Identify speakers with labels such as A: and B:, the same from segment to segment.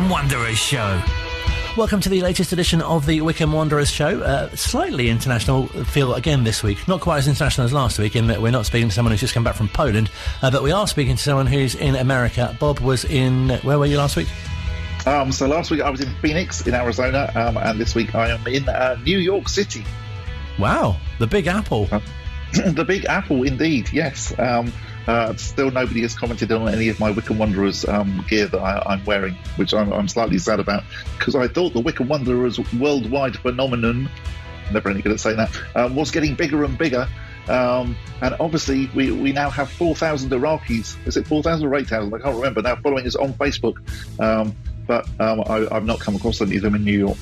A: Wycombe Wanderers Show. Welcome to the latest edition of the Wycombe Wanderers Show. Slightly international feel again this week. Not quite as international as last week in that we're not speaking to someone who's just come back from Poland, but we are speaking to someone who's in America. Bob was in... Where were you last week?
B: So last week I was in Phoenix in Arizona, and this week I am in New York City.
A: Wow, the Big Apple.
B: The Big Apple, indeed, yes. Still nobody has commented on any of my Wycombe Wanderers gear that I'm wearing, which I'm slightly sad about, because I thought the Wycombe Wanderers worldwide phenomenon, never any good at saying that, was getting bigger and bigger. And obviously we now have 4,000 Iraqis. Is it 4,000 or 8,000? I can't remember now, following us on Facebook. But I've not come across any of them in New York.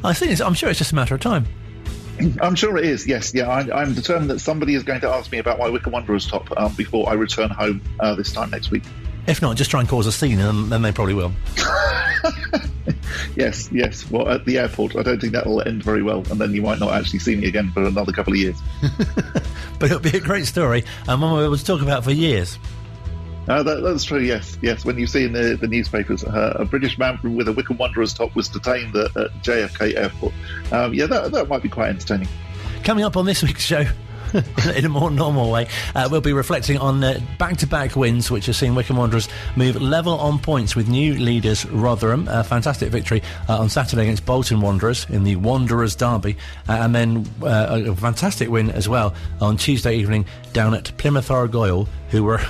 A: I'm sure it's just a matter of time.
B: I'm sure it is, yes. Yeah, I'm determined that somebody is going to ask me about my Wycombe Wanderers top before I return home this time next week.
A: If not, just try and cause a scene, and then they probably will.
B: Yes. Well, at the airport, I don't think that will end very well, and then you might not actually see me again for another couple of years.
A: But it'll be a great story, and one we'll be able to talk about for years.
B: That's true, yes. When you see in the newspapers, a British man with a Wycombe Wanderers top was detained at JFK Airport. That might be quite entertaining. Coming
A: up on this week's show, in a more normal way, we'll be reflecting on back-to-back wins which have seen Wycombe Wanderers move level on points with new leaders Rotherham. A fantastic victory on Saturday against Bolton Wanderers in the Wanderers Derby, and then a fantastic win as well on Tuesday evening down at Plymouth Argyle, who were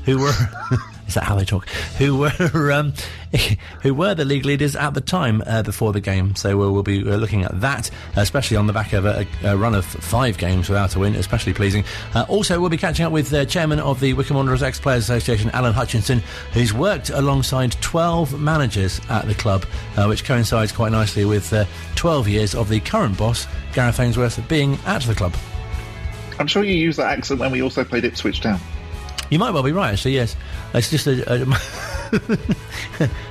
A: is that how they talk? Who were the league leaders at the time before the game? So we'll be looking at that, especially on the back of a run of 5 games without a win, especially pleasing. Also, we'll be catching up with chairman of the Wycombe Wanderers Ex-Players Association, Alan Hutchinson, who's worked alongside 12 managers at the club, which coincides quite nicely with 12 years of the current boss, Gareth Ainsworth, being at the club.
B: I'm sure you used that accent when we also played Ipswich Town.
A: You might well be right, actually, yes. It's just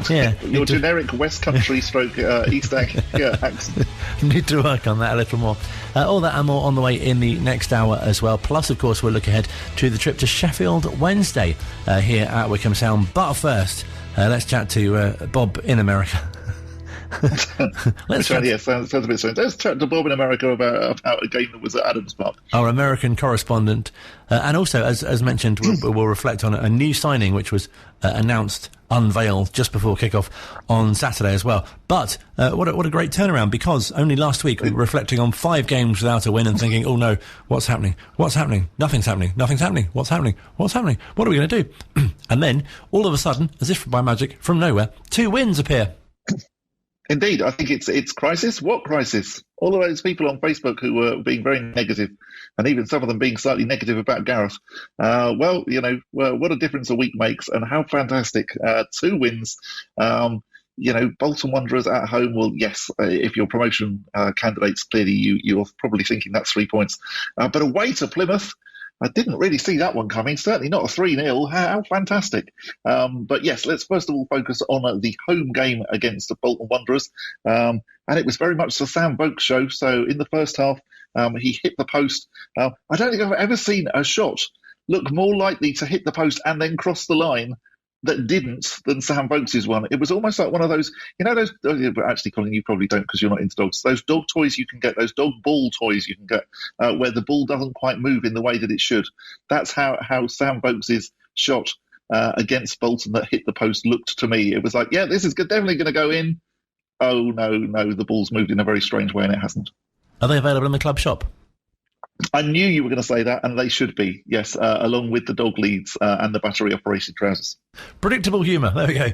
A: yeah.
B: Your generic West Country stroke East Anglia accent.
A: Need to work on that a little more. All that and more on the way in the next hour as well. Plus, of course, we'll look ahead to the trip to Sheffield Wednesday here at Wycombe Sound. But first, let's chat to Bob in America.
B: Sounds a bit strange. Let's chat to Bob in America about a game that was at Adams Park.
A: Our American correspondent, and also, as mentioned, we'll reflect on a new signing which was unveiled just before kickoff on Saturday as well. But what a great turnaround, because only last week we were reflecting on 5 games without a win and thinking, oh no, what's happening? Nothing's happening. What's happening? What are we going to do? And then all of a sudden, as if by magic from nowhere, 2 wins appear.
B: Indeed, I think it's crisis. What crisis? All of those people on Facebook who were being very negative, and even some of them being slightly negative about Gareth. What a difference a week makes, and how fantastic. 2 wins. Bolton Wanderers at home. Well, yes, if you're promotion candidates, clearly you're probably thinking that's 3 points. But away to Plymouth, I didn't really see that one coming. Certainly not a 3-0. How fantastic. But yes, let's first of all focus on the home game against the Bolton Wanderers. And it was very much the Sam Vokes show. So in the first half, he hit the post. I don't think I've ever seen a shot look more likely to hit the post and then cross the line that didn't than Sam Vokes' one. It was almost like one of those, those, actually, Colin, you probably don't because you're not into dogs, those dog toys you can get, those dog ball toys you can get, where the ball doesn't quite move in the way that it should. That's how Sam Vokes' shot against Bolton that hit the post looked to me. It was like, yeah, this is definitely going to go in. Oh, no, the ball's moved in a very strange way and it hasn't.
A: Are they available in the club shop?
B: I knew you were going to say that, and they should be, yes, along with the dog leads and the battery-operated trousers.
A: Predictable humour, there we go.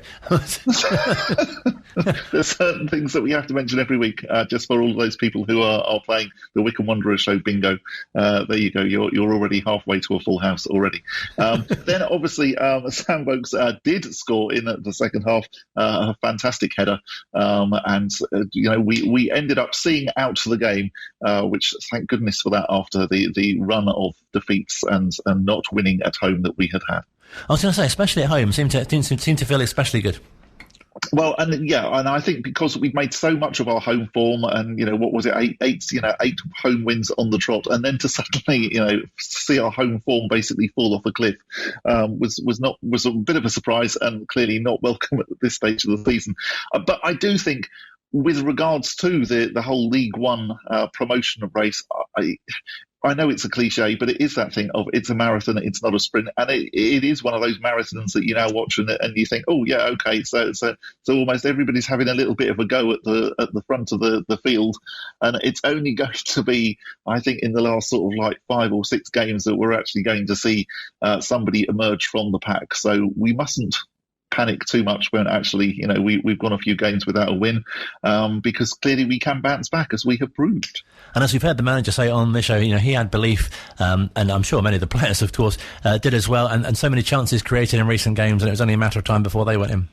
B: There's certain things that we have to mention every week, just for all of those people who are playing the Wycombe Wanderers Show bingo. There you go, you're already halfway to a full house already. Then, obviously, Sam Vokes did score in the second half, a fantastic header, and we ended up seeing out the game, which, thank goodness for that, after the run of defeats and not winning at home that we had.
A: I was going to say, especially at home, seemed to feel especially good.
B: Well, and I think because we've made so much of our home form, and what was it, eight home wins on the trot, and then to suddenly see our home form basically fall off a cliff was a bit of a surprise, and clearly not welcome at this stage of the season. But I do think, with regards to the whole League One promotion race, I know it's a cliche, but it is that thing of it's a marathon, it's not a sprint, and it is one of those marathons that you now watch and you think, oh yeah, okay, so almost everybody's having a little bit of a go at the front of the field, and it's only going to be, I think, in the last sort of like 5 or 6 games that we're actually going to see somebody emerge from the pack. So we mustn't panic too much when actually we've gone a few games without a win, because clearly we can bounce back, as we have proved.
A: And as we've heard the manager say on this show, he had belief, and I'm sure many of the players, of course, did as well, and so many chances created in recent games, and it was only a matter of time before they went in.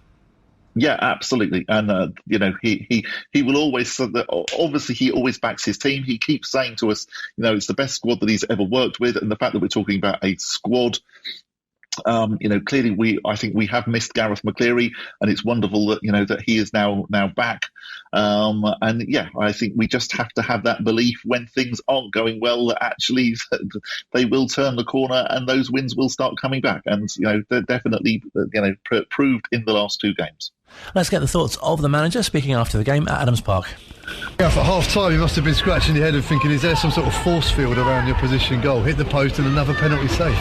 B: Yeah, absolutely. And, he will always, obviously he always backs his team. He keeps saying to us, it's the best squad that he's ever worked with. And the fact that we're talking about a squad, clearly I think we have missed Gareth McCleary, and it's wonderful that, that he is now back. I think we just have to have that belief when things aren't going well, that actually they will turn the corner and those wins will start coming back. And, they're definitely, proved in the last 2 games.
A: Let's get the thoughts of the manager speaking after the game at Adams Park.
C: Yeah, for half-time you must have been scratching your head and thinking, is there some sort of force field around your position goal? Hit the post and another penalty save.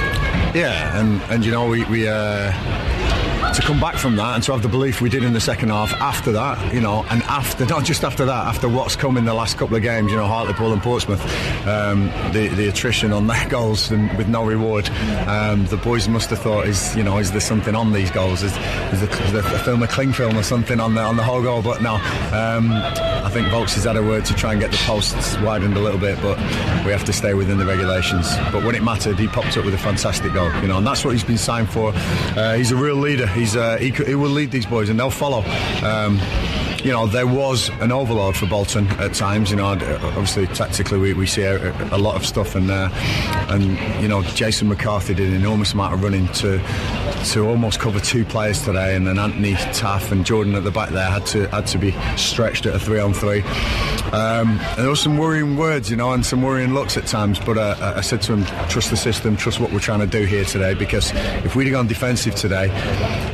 D: Yeah, and we to come back from that and to have the belief we did in the second half after that, and after, not just after that, after what's come in the last couple of games, Hartlepool and Portsmouth, the attrition on their goals and with no reward, the boys must have thought, is there something on these goals? Is there a film, a cling film or something on the whole goal? But no, I think Volks has had a word to try and get the posts widened a little bit, but we have to stay within the regulations. But when it mattered, he popped up with a fantastic goal, and that's what he's been signed for. He's a real leader. He will lead these boys and they'll follow. There was an overload for Bolton at times. Obviously tactically we see a lot of stuff, and Jason McCarthy did an enormous amount of running to almost cover 2 players today, and then Anthony Taff and Jordan at the back there had to be stretched at a 3-on-3. And there were some worrying words, and some worrying looks at times. But I said to him, trust the system, trust what we're trying to do here today, because if we'd have gone defensive today,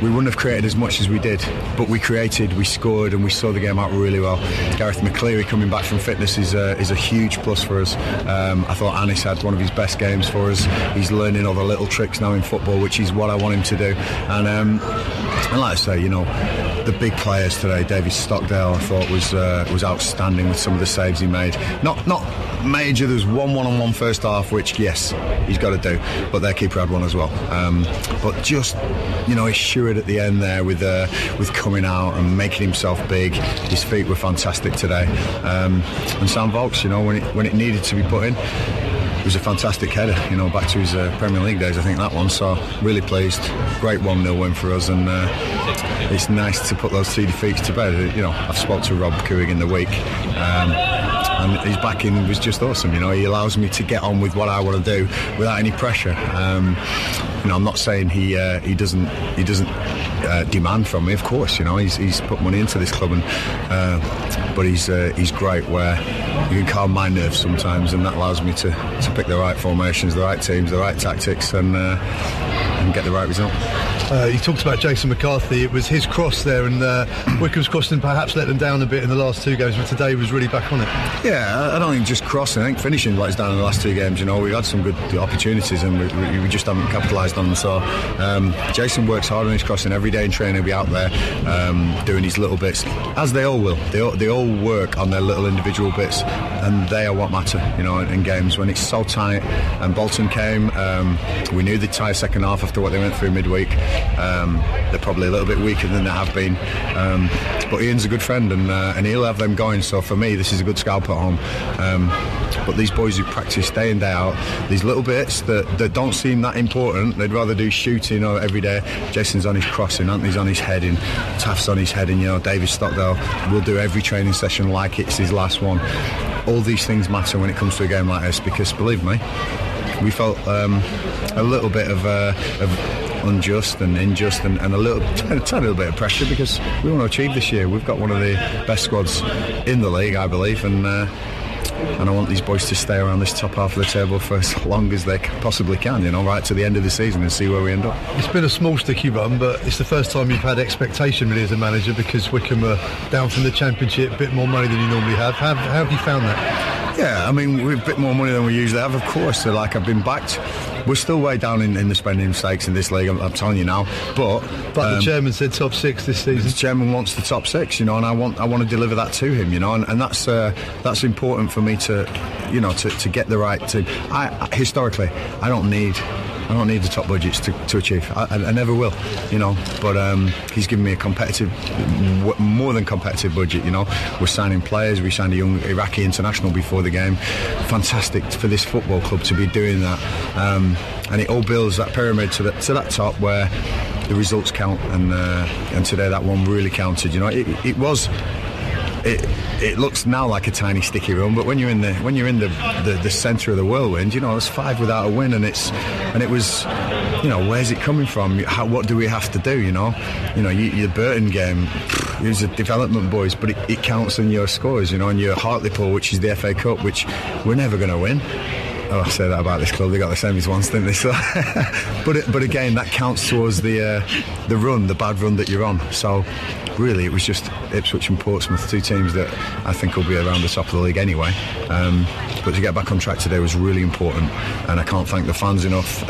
D: we wouldn't have created as much as we did. But we created, we scored, and we saw the game out really well. Gareth McCleary coming back from fitness is a huge plus for us. I thought Anis had one of his best games for us. He's learning all the little tricks now in football, which is what I want him to do. And like I say, the big players today, David Stockdale, I thought was outstanding with some of the saves he made. Not major. There's one-on-one first half, which yes, he's got to do, but their keeper had one as well. But just his Stewart at the end there with coming out and making himself big. His feet were fantastic today. And Sam Volks, when it needed to be put in, it was a fantastic header, back to his Premier League days, I think, that one. So really pleased. Great 1-0 win for us, and it's nice to put those 2 defeats to bed. I've spoke to Rob Couig in the week, and his backing was just awesome. He allows me to get on with what I want to do without any pressure. I'm not saying he doesn't demand from me. Of course, he's put money into this club, but he's great where you can calm my nerves sometimes, and that allows me to pick the right formations, the right teams, the right tactics, and get the right result.
C: You talked about Jason McCarthy. It was his cross there, and Wycombe's crossing perhaps let them down a bit in the last 2 games, but today he was really back on it.
D: Yeah, I don't think just crossing. I think finishing let us down in the last 2 games. We've had some good opportunities, and we just haven't capitalised on them. So Jason works hard on his crossing every day in training. He'll be out there doing his little bits, as they all will. They all work on their little individual bits, and they are what matter, in games when it's so tight. And Bolton came. We knew they'd tie a second half after what they went through midweek. They're probably a little bit weaker than they have been, but Ian's a good friend, and he'll have them going. So for me, this is a good scalp at home. But these boys who practice day in, day out, these little bits that don't seem that important, they'd rather do shooting every day. Jason's on his crossing, Anthony's on his heading, Taft's on his heading, David Stockdale will do every training session like it's his last one. All these things matter when it comes to a game like this, because believe me, we felt a little bit of unjust and injust and a tiny little bit of pressure because we want to achieve this year. We've got one of the best squads in the league, I believe, and I want these boys to stay around this top half of the table for as long as they possibly can, right to the end of the season and see where we end up.
C: It's been a small sticky run, but it's the first time you've had expectation really as a manager because Wycombe are down from the Championship, a bit more money than you normally have. How have you found that?
D: Yeah, I mean, we've a bit more money than we usually have, of course. So, I've been backed. We're still way down in the spending stakes in this league, I'm telling you now. But
C: the chairman said top 6 this season.
D: The chairman wants the top 6, and I want to deliver that to him, and that's important for me to get the right to. Historically, I don't need the top budgets to achieve. I never will, But he's given me a competitive, more than competitive budget. We're signing players. We signed a young Iraqi international before the game. Fantastic for this football club to be doing that, and it all builds that pyramid to that top where the results count. And today that one really counted. It was. It looks now like a tiny sticky run, but when you're in the centre of the whirlwind, it's 5 without a win, and it was, where's it coming from? What do we have to do? Your Burton game, it was a development boys, but it counts in your scores, and your Hartlepool, which is the FA Cup, which we're never going to win. Oh, I say that about this club. They got the semis once, didn't they? So, but again, that counts towards the run, the bad run that you're on. So, really, it was just Ipswich and Portsmouth, 2 teams that I think will be around the top of the league anyway. But to get back on track today was really important, and I can't thank the fans enough,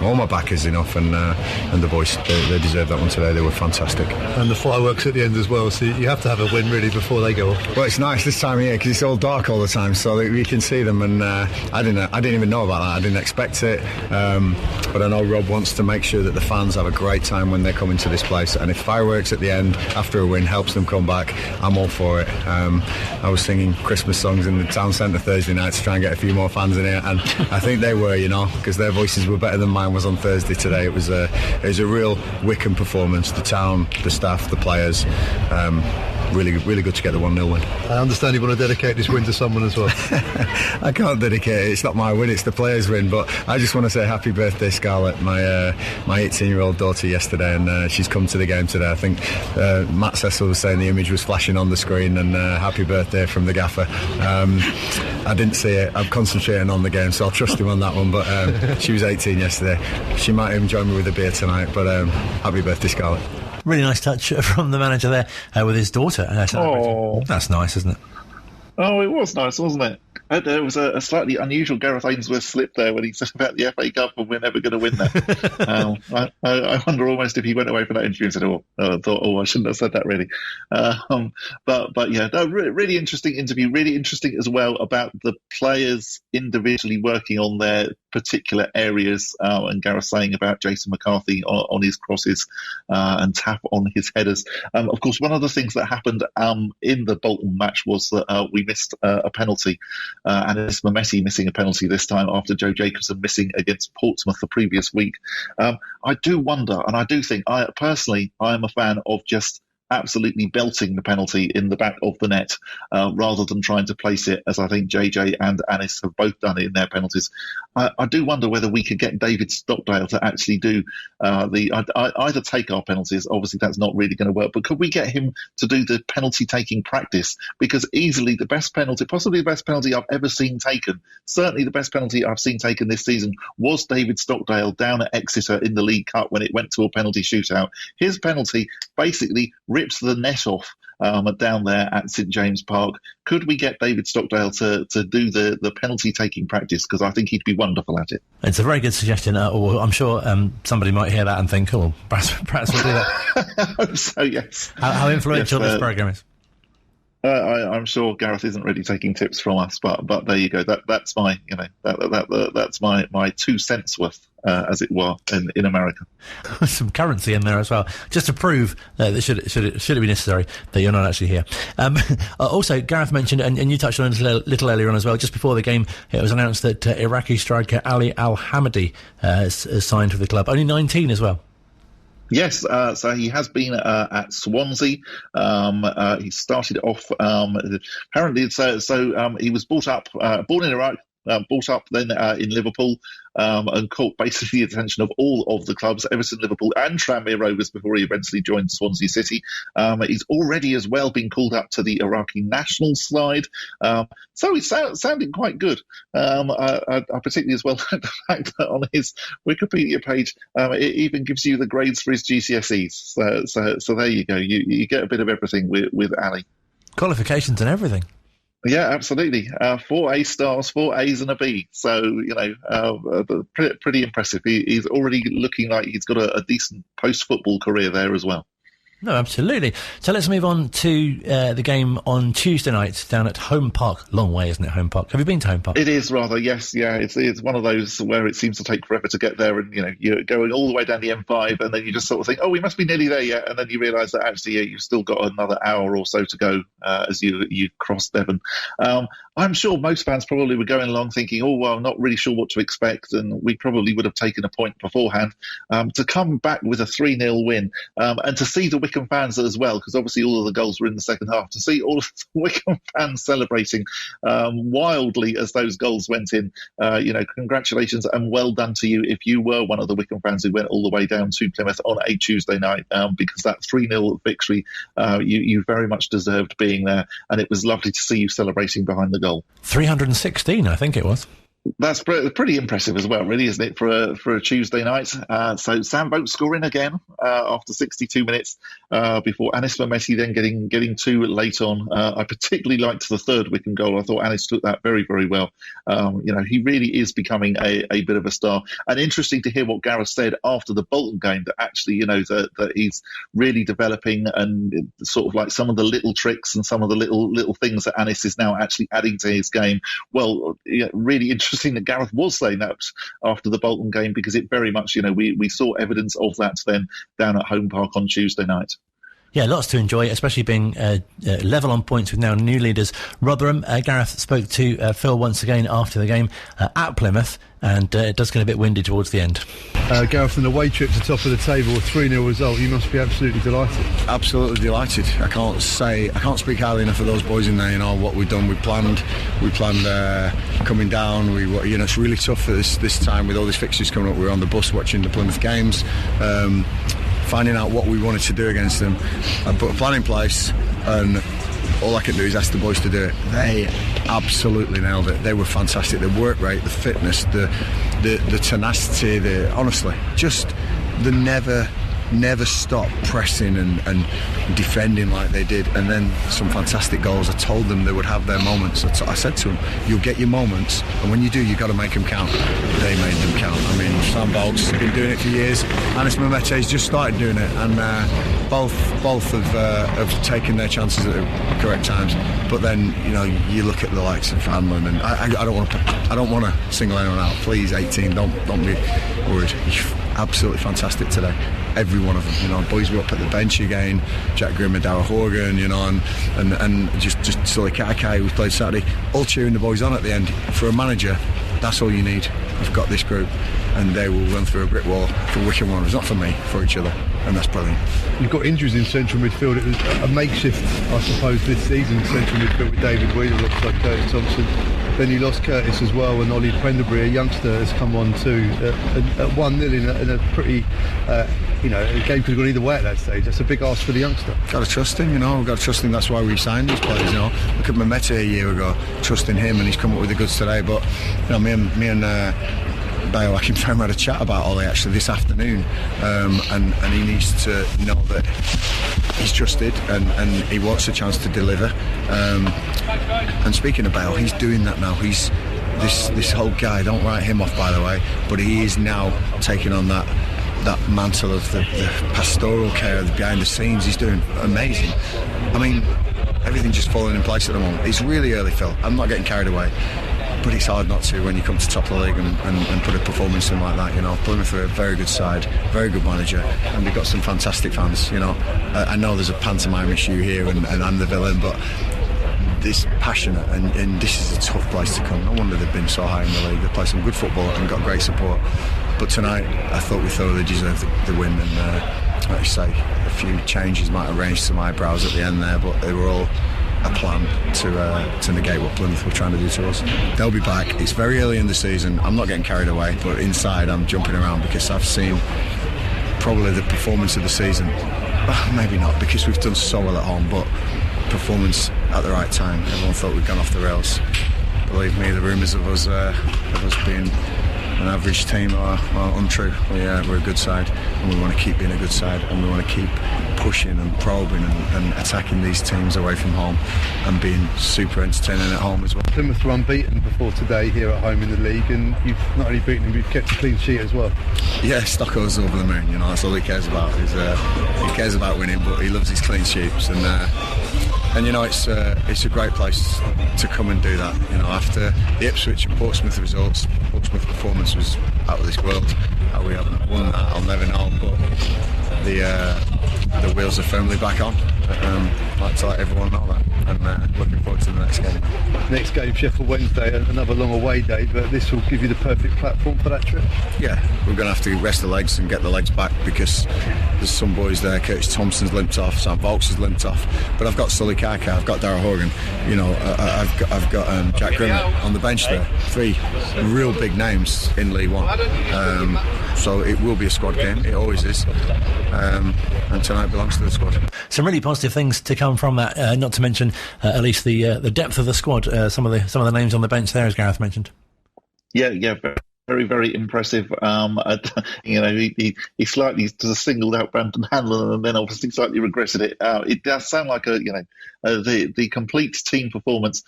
D: all my backers enough, and the boys. They deserved that one today. They were fantastic.
C: And the fireworks at the end as well. So you have to have a win really before they go off.
D: Well, it's nice this time of year because it's all dark all the time, so you can see them. And I didn't even know about that. I didn't expect it, but I know Rob wants to make sure that the fans have a great time when they come into this place. And if fireworks at the end after a win helps them come back, I'm all for it. I was singing Christmas songs in the town centre Thursday night to try and get a few more fans in here, and I think they were, because their voices were better than mine was on Thursday today. It was a real Wycombe performance. The town, the staff, the players. Really, really good to get the 1-0 win.
C: I understand you want to dedicate this win to someone as well.
D: I can't dedicate it. It's not my win, it's the players' win. But I just want to say happy birthday, Scarlett, my 18-year-old daughter yesterday, and she's come to the game today. I think Matt Cecil was saying the image was flashing on the screen, and happy birthday from the gaffer. I didn't see it. I'm concentrating on the game, so I'll trust him on that one. But she was 18 yesterday. She might even join me with a beer tonight. But happy birthday, Scarlett.
A: Really nice touch from the manager there with his daughter.
B: Oh,
A: that's nice, isn't it?
B: Oh, it was nice, wasn't it? There was a slightly unusual Gareth Ainsworth slip there when he said about the FA Cup and we're never going to win that. I wonder almost if he went away from that interview and said, I shouldn't have said that really. But yeah, no, really interesting interview, really interesting as well about the players individually working on their particular areas, and Gareth saying about Jason McCarthy on his crosses and Tap on his headers. Of course, one of the things that happened in the Bolton match was that we missed a penalty. And it's Messi missing a penalty this time after Joe Jacobson missing against Portsmouth the previous week. I do wonder, and I do think, I am a fan of just absolutely belting the penalty in the back of the net rather than trying to place it, as I think JJ and Anis have both done in their penalties. I do wonder whether we could get David Stockdale to actually do either take our penalties. Obviously, that's not really going to work, but could we get him to do the penalty taking practice? Because easily the best penalty, possibly the best penalty I've ever seen taken, certainly the best penalty I've seen taken this season was David Stockdale down at Exeter in the League Cup when it went to a penalty shootout. His penalty basically rips the net off down there at St James Park. Could we get David Stockdale to do the penalty taking practice? Because I think he'd be wonderful at it. It's
A: a very good suggestion. I'm sure somebody might hear that and think, perhaps we'll do that.
B: I hope so, yes.
A: How influential this programme is.
B: I'm sure Gareth isn't really taking tips from us, but there you go. That's my that's my 2 cents worth, as it were, in America.
A: Some currency in there as well, just to prove that should it be necessary that you're not actually here. Also, Gareth mentioned, and you touched on it a little earlier on as well. Just before the game, it was announced that Iraqi striker Ali Al Hamadi has signed for the club. Only 19 as well.
B: Yes, so he has been at Swansea. He started off apparently. So he was born in Iraq. brought up then in Liverpool and caught basically the attention of all of the clubs, Everton, Liverpool and Tranmere Rovers, before he eventually joined Swansea City. He's already as well been called up to the Iraqi national side. So he's sounding quite good. I particularly as well like the fact that on his Wikipedia page, it even gives you the grades for his GCSEs. So there you go. You get a bit of everything with Ali.
A: Qualifications and everything.
B: Yeah, absolutely. 4 A stars, 4 A's and a B. So, pretty impressive. He's already looking like he's got a decent post-football career there as well.
A: No, absolutely. So let's move on to the game on Tuesday night down at Home Park. Long way, isn't it, Home Park? Have you been to Home Park?
B: It is rather, yes. Yeah, it's one of those where it seems to take forever to get there, and you're going all the way down the M5, and then you just sort of think, oh, we must be nearly there yet, and then you realise that actually you've still got another hour or so to go as you cross Devon. I'm sure most fans probably were going along thinking, oh, well, I'm not really sure what to expect, and we probably would have taken a point beforehand. To come back with a 3-0 win, and to see the Wycombe fans as well, because obviously all of the goals were in the second half, to see all of the Wycombe fans celebrating wildly as those goals went in, congratulations and well done to you if you were one of the Wycombe fans who went all the way down to Plymouth on a Tuesday night, because that 3-0 victory, you very much deserved being there, and it was lovely to see you celebrating behind the goal.
A: 316, I think it was.
B: That's pretty impressive as well, really, isn't it, for a Tuesday night? So Sam Boat scoring again after 62 minutes before Anis Mehmeti then getting 2 late on. I particularly liked the third Wycombe goal. I thought Anis took that very, very well. He really is becoming a bit of a star. And interesting to hear what Gareth said after the Bolton game, that actually, that he's really developing, and sort of like some of the little tricks and some of the little things that Anis is now actually adding to his game. Well, really interesting that Gareth was saying that after the Bolton game, because it very much, we saw evidence of that then down at Home Park on Tuesday night.
A: Yeah, lots to enjoy, especially being level on points with now new leaders Rotherham. Gareth spoke to Phil once again after the game at Plymouth, and it does get a bit windy towards the end.
C: Gareth, an away trip to top of the table, a 3-0 result, you must be absolutely delighted.
D: Absolutely delighted. I can't speak highly enough of those boys in there. What we've done, we planned coming down. It's really tough for this time with all these fixtures coming up. We were on the bus watching the Plymouth games, finding out what we wanted to do against them. I put a plan in place, and all I can do is ask the boys to do it. They absolutely nailed it. They were fantastic. The work rate, the fitness, the tenacity, honestly, just the never stop pressing and defending like they did, and then some fantastic goals. I told them they would have their moments. I said to them, you'll get your moments, and when you do, you've got to make them count. They made them count. I mean, Sam Bolt's been doing it for years, Anis Mehmeti's just started doing it, and both have taken their chances at the correct times. But then you look at the likes of Hanlon, and I don't want to single anyone out. Please, 18, don't be worried. Absolutely fantastic today. Every one of them, boys were up at the bench again. Jack Grimm and Darragh Horgan, and just Sully Kakai, who played Saturday, all cheering the boys on at the end. For a manager, that's all you need. I've got this group, and they will run through a brick wall for Wycombe Wanderers, not for me, for each other, and that's brilliant.
C: You've got injuries in central midfield. It was a makeshift, I suppose, this season, central midfield with David Wheeler alongside Curtis Thompson. Then you lost Curtis as well, and Ollie Penderbury, a youngster, has come on too at 1-0 in a pretty, a game could have gone either way at that stage. That's a big ask for the youngster.
D: Got to trust him, we've got to trust him. That's why we signed these players. Look at Mehmeti a year ago, trusting him, and he's come up with the goods today. But me and Bale, I can had a chat about Ollie actually this afternoon, and he needs to know that he's trusted and he wants a chance to deliver. And speaking of Bale, he's doing that now. He's this whole guy. Don't write him off, by the way, but he is now taking on that mantle of the pastoral care, the behind the scenes. He's doing amazing. I mean, everything's just falling in place at the moment. It's really early, Phil. I'm not getting carried away. But it's hard not to when you come to top of the league and put a performance in like that. Plymouth are a very good side, very good manager, and we've got some fantastic fans. I know there's a pantomime issue here, and I'm the villain, but this passionate, and this is a tough place to come. No wonder they've been so high in the league. They play some good football and got great support. But tonight, I thought we thoroughly deserved the win, and like you say, a few changes might have raised some eyebrows at the end there, but they were all a plan to negate what Plymouth were trying to do to us. They'll be back. It's very early in the season. I'm not getting carried away, but inside I'm jumping around because I've seen probably the performance of the season. Maybe not, because we've done so well at home, but performance at the right time. Everyone thought we'd gone off the rails. Believe me, the rumours of us being an average team are untrue. We're a good side, and we want to keep being a good side, and we want to keep pushing and probing and attacking these teams away from home and being super entertaining at home as well.
C: Plymouth were unbeaten before today here at home in the league, and you've not only beaten them, you've kept a clean sheet as well.
D: Yeah, Stocko's over the moon. That's all he cares about. He cares about winning, but he loves his clean sheets, and it's a great place to come and do that. After the Ipswich and Portsmouth results, Portsmouth performance was out of this world. How we haven't won that, I'll never know. But the wheels are firmly back on. I'd like to let everyone know that, and looking forward to the next game.
C: Next game, Sheffield Wednesday, another long away day, but this will give you the perfect platform for that trip.
D: Yeah, we're going to have to rest the legs and get the legs back, because there's some boys there. Curtis Thompson's limped off, Sam Vokes has limped off, but I've got Sully Kaka, I've got Darragh Horgan, I've got Jack Grimmett on the bench there. 3 real big names in League One. So it will be a squad game, it always is, and tonight belongs to the squad.
A: Some really positive things to come from that, not to mention at least the depth of the squad. Some of the names on the bench there, as Gareth mentioned.
B: Yeah, very, very impressive. He slightly singled out Brandon Hanlon and then obviously slightly regressed it. It does sound like the complete team performance.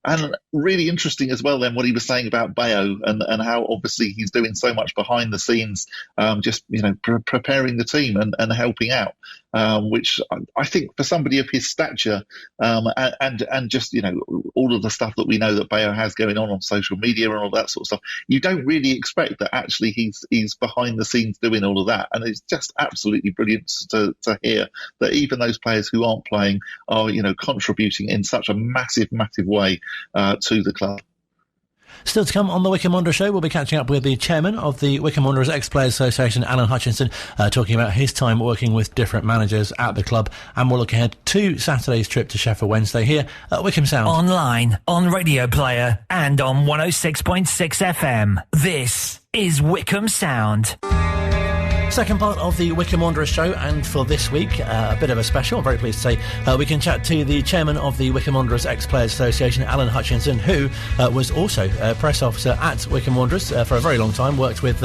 B: And really interesting as well then what he was saying about Bayo and how obviously he's doing so much behind the scenes, preparing the team and helping out. Which I think for somebody of his stature, and just all of the stuff that we know that Bayo has going on social media and all that sort of stuff, you don't really expect that actually he's behind the scenes doing all of that, and it's just absolutely brilliant to hear that even those players who aren't playing are contributing in such a massive way to the club.
A: Still to come on the Wycombe Wanderers Show, we'll be catching up with the chairman of the Wycombe Wanderers Ex-Players Association, Alan Hutchinson, talking about his time working with different managers at the club, and we'll look ahead to Saturday's trip to Sheffield Wednesday here at Wycombe Sound. Online, on Radio Player, and on 106.6 FM. This is Wycombe Sound. Second part of the Wycombe Wanderers Show, and for this week, a bit of a special. I'm very pleased to say we can chat to the chairman of the Wycombe Wanderers Ex-Players Association, Alan Hutchinson, who was also a press officer at Wycombe Wanderers for a very long time, worked with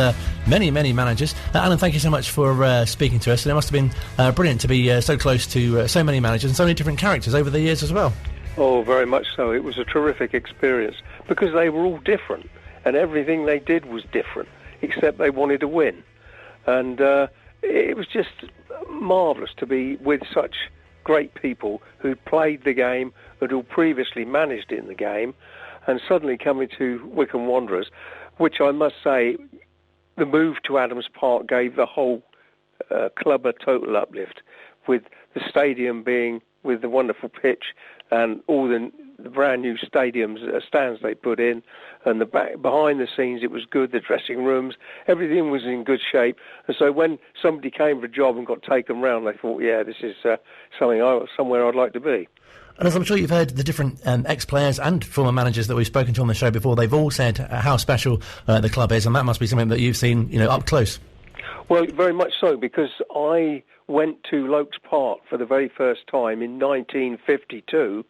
A: many managers. Alan, thank you so much for speaking to us, and it must have been brilliant to be so close to so many managers and so many different characters over the years as well.
E: Oh, very much so. It was a terrific experience because they were all different, and everything they did was different, except they wanted to win. And it was just marvellous to be with such great people who'd played the game, who'd previously managed in the game, and suddenly coming to Wycombe Wanderers, which I must say, the move to Adams Park gave the whole club a total uplift, with the stadium being with the wonderful pitch and all the brand new stands they put in, and behind the scenes it was good, the dressing rooms, everything was in good shape. And so when somebody came for a job and got taken round, they thought, yeah, this is somewhere I'd like to be.
A: And as I'm sure you've heard, the different ex-players and former managers that we've spoken to on the show before, they've all said how special the club is, and that must be something that you've seen up close.
E: Well, very much so, because I went to Lokes Park for the very first time in 1952,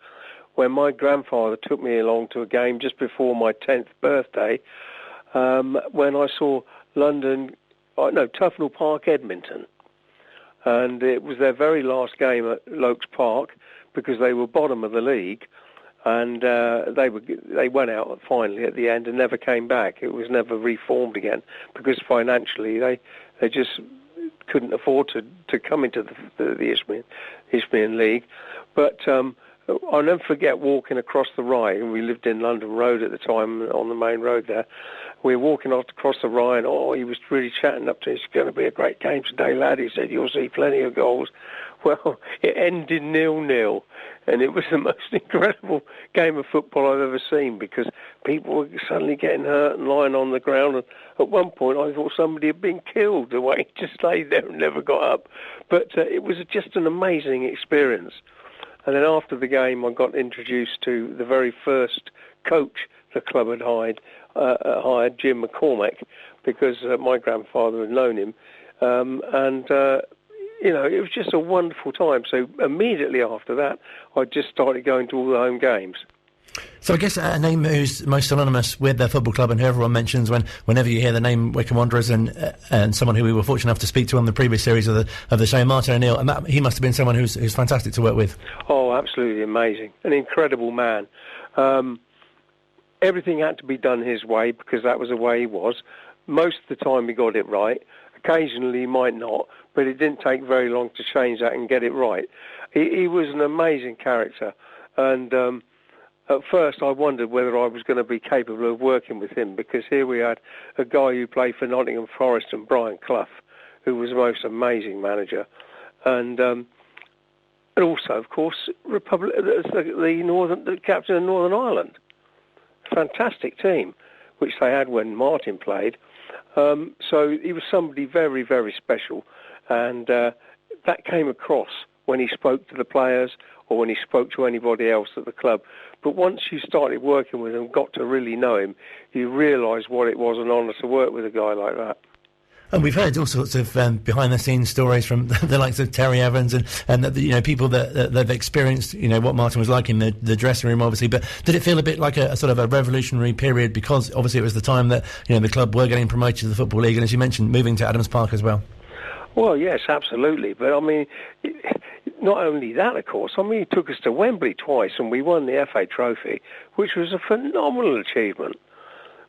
E: when my grandfather took me along to a game just before my 10th birthday, when I saw Tufnell Park, Edmonton. And it was their very last game at Lokes Park, because they were bottom of the league, and they went out finally at the end and never came back. It was never reformed again, because financially they just couldn't afford to come into the Isthmian League. But I'll never forget walking across the Rye, and we lived in London Road at the time, on the main road there. We were walking across the Rye, and he was really chatting up to us. It's going to be a great game today, lad. He said, you'll see plenty of goals. Well, it ended 0-0, and it was the most incredible game of football I've ever seen, because people were suddenly getting hurt and lying on the ground. And at one point, I thought somebody had been killed, the way he just lay there and never got up. But it was just an amazing experience. And then after the game, I got introduced to the very first coach the club had hired, Jim McCormack, because my grandfather had known him. It was just a wonderful time. So immediately after that, I just started going to all the home games.
A: So I guess a name who's most synonymous with their football club and who everyone mentions whenever you hear the name Wycombe Wanderers, and someone who we were fortunate enough to speak to on the previous series of the show, Martin O'Neill, and he must have been someone who's fantastic to work with.
E: Oh, absolutely amazing. An incredible man. Everything had to be done his way because that was the way he was. Most of the time he got it right. Occasionally he might not, but it didn't take very long to change that and get it right. He was an amazing character, and at first I wondered whether I was going to be capable of working with him, because here we had a guy who played for Nottingham Forest and Brian Clough, who was the most amazing manager, and also, of course, the captain of Northern Ireland. Fantastic team, which they had when Martin played. So he was somebody very, very special, and that came across when he spoke to the players or when he spoke to anybody else at the club. But once you started working with him, got to really know him, you realise what it was an honour to work with a guy like that.
A: And we've heard all sorts of behind-the-scenes stories from the likes of Terry Evans and people that they've experienced, what Martin was like in the dressing room, obviously. But did it feel a bit like a sort of a revolutionary period, because obviously it was the time that the club were getting promoted to the Football League, and as you mentioned, moving to Adams Park as well?
E: Well, yes, absolutely. But I mean, not only that, of course. I mean, he took us to Wembley twice, and we won the FA Trophy, which was a phenomenal achievement.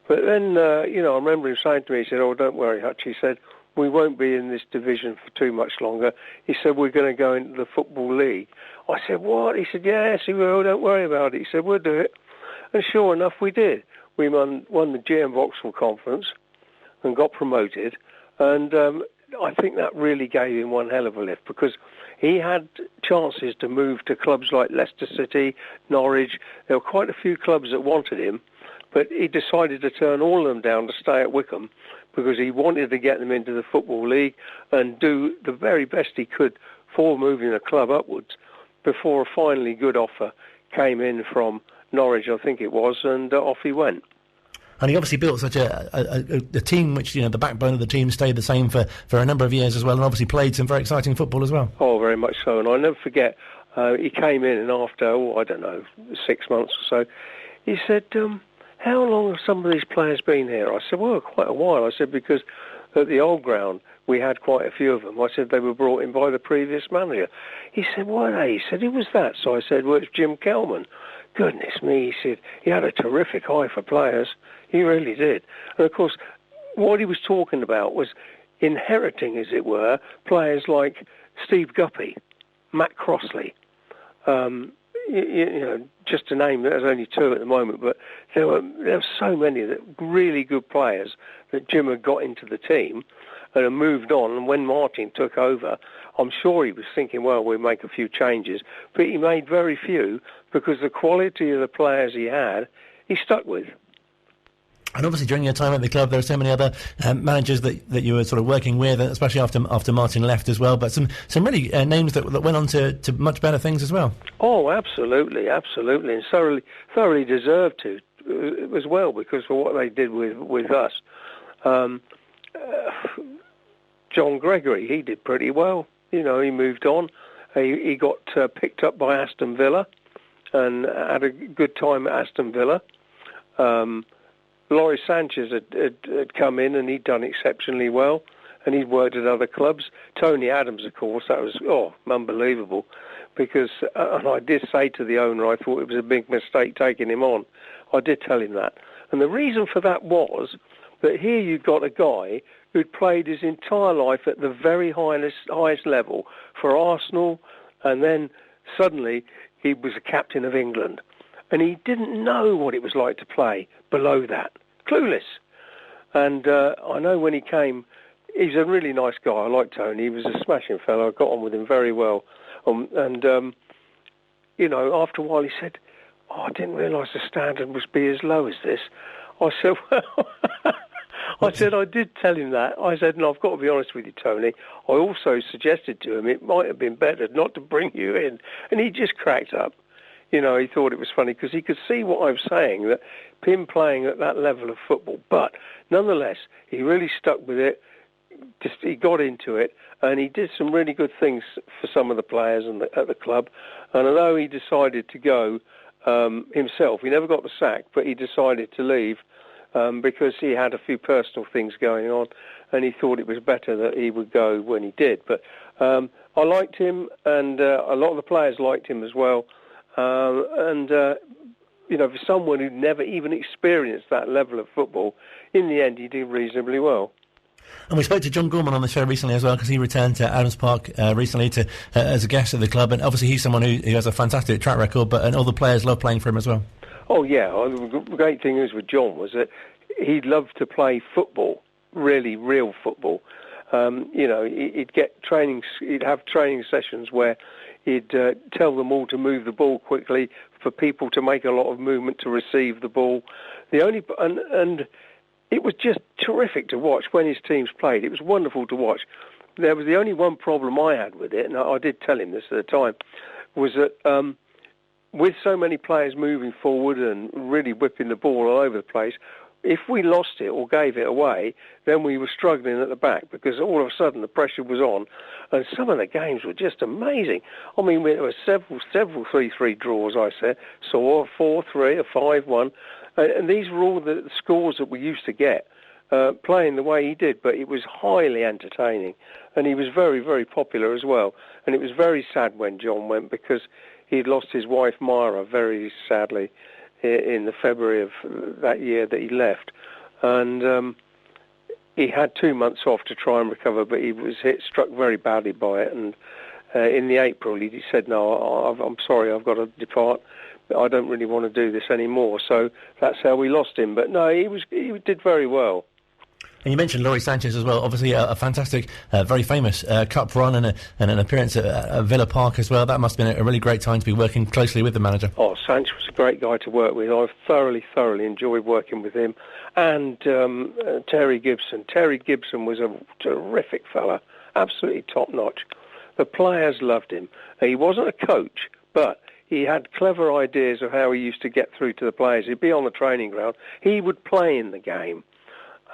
E: But then, I remember him saying to me, he said, "Oh, don't worry, Hutch," he said, "we won't be in this division for too much longer." He said, "We're going to go into the Football League." I said, "What?" He said, "Yes, we will, don't worry about it." He said, "We'll do it." And sure enough, we did. We won the GM Vauxhall Conference and got promoted. And I think that really gave him one hell of a lift, because he had chances to move to clubs like Leicester City, Norwich. There were quite a few clubs that wanted him. But he decided to turn all of them down to stay at Wycombe, because he wanted to get them into the Football League and do the very best he could for moving the club upwards, before a finally good offer came in from Norwich, I think it was, and off he went.
A: And he obviously built such a team which, the backbone of the team stayed the same for a number of years as well, and obviously played some very exciting football as well.
E: Oh, very much so. And I'll never forget, he came in, and after, 6 months or so, he said, "How long have some of these players been here?" I said, "Well, quite a while." I said, "Because at the old ground, we had quite a few of them." I said, "They were brought in by the previous manager." He said, "Were they?" He said, "Who was that?" So I said, "Well, it's Jim Kelman." Goodness me, he said, he had a terrific eye for players. He really did. And of course, what he was talking about was inheriting, as it were, players like Steve Guppy, Matt Crossley, just to name, there's only two at the moment, but there were so many really good players that Jim had got into the team and had moved on. And when Martin took over, I'm sure he was thinking, well, we'll make a few changes. But he made very few, because the quality of the players he had, he stuck with.
A: And obviously during your time at the club, there are so many other managers that you were sort of working with, especially after Martin left as well. But some really names that went on to much better things as well.
E: Oh, absolutely, absolutely, and thoroughly deserved to as well, because for what they did with us. John Gregory, he did pretty well. He moved on. He got picked up by Aston Villa and had a good time at Aston Villa. Laurie Sanchez had come in, and he'd done exceptionally well, and he'd worked at other clubs. Tony Adams, of course, that was unbelievable, because and I did say to the owner, I thought it was a big mistake taking him on. I did tell him that. And the reason for that was that here you've got a guy who'd played his entire life at the very highest level for Arsenal, and then suddenly he was a captain of England. And he didn't know what it was like to play below that. Clueless. And I know when he came, he's a really nice guy. I like Tony. He was a smashing fellow. I got on with him very well. After a while he said, I didn't realise the standard must be as low as this. I said, well, I said, I did tell him that. I said, no, I've got to be honest with you, Tony. I also suggested to him it might have been better not to bring you in. And he just cracked up. You know, he thought it was funny because he could see what I was saying, that him playing at that level of football. But nonetheless, he really stuck with it. He got into it, and he did some really good things for some of the players at the club. And although he decided to go himself, he never got the sack, but he decided to leave because he had a few personal things going on, and he thought it was better that he would go when he did. But I liked him, and a lot of the players liked him as well. You know, for someone who'd never even experienced that level of football, in the end he did reasonably well.
A: And we spoke to John Gorman on the show recently as well, because he returned to Adams Park recently as a guest at the club, and obviously he's someone who has a fantastic track record, and all the players love playing for him as well.
E: Oh yeah, the great thing is with John was that he loved to play football, really real football. You know, he'd have training sessions where he'd tell them all to move the ball quickly, for people to make a lot of movement to receive the ball. And it was just terrific to watch when his teams played. It was wonderful to watch. There was the only one problem I had with it, and I did tell him this at the time, was that with so many players moving forward and really whipping the ball all over the place, if we lost it or gave it away, then we were struggling at the back, because all of a sudden the pressure was on, and some of the games were just amazing. I mean, there were several 3-3 draws, I saw a 4-3, a 5-1, and these were all the scores that we used to get playing the way he did, but it was highly entertaining, and he was very, very popular as well. And it was very sad when John went, because he'd lost his wife Myra very sadly in the February of that year that he left, and he had 2 months off to try and recover, but he was struck very badly by it, and in the April he said, no, I'm sorry, I've got to depart, I don't really want to do this anymore. So that's how we lost him. But no, he did very well.
A: And you mentioned Laurie Sanchez as well. Obviously, a fantastic, very famous cup run and an appearance at Villa Park as well. That must have been a really great time to be working closely with the manager.
E: Oh, Sanchez was a great guy to work with. I've thoroughly enjoyed working with him. And Terry Gibson. Terry Gibson was a terrific fella, absolutely top-notch. The players loved him. He wasn't a coach, but he had clever ideas of how he used to get through to the players. He'd be on the training ground. He would play in the game.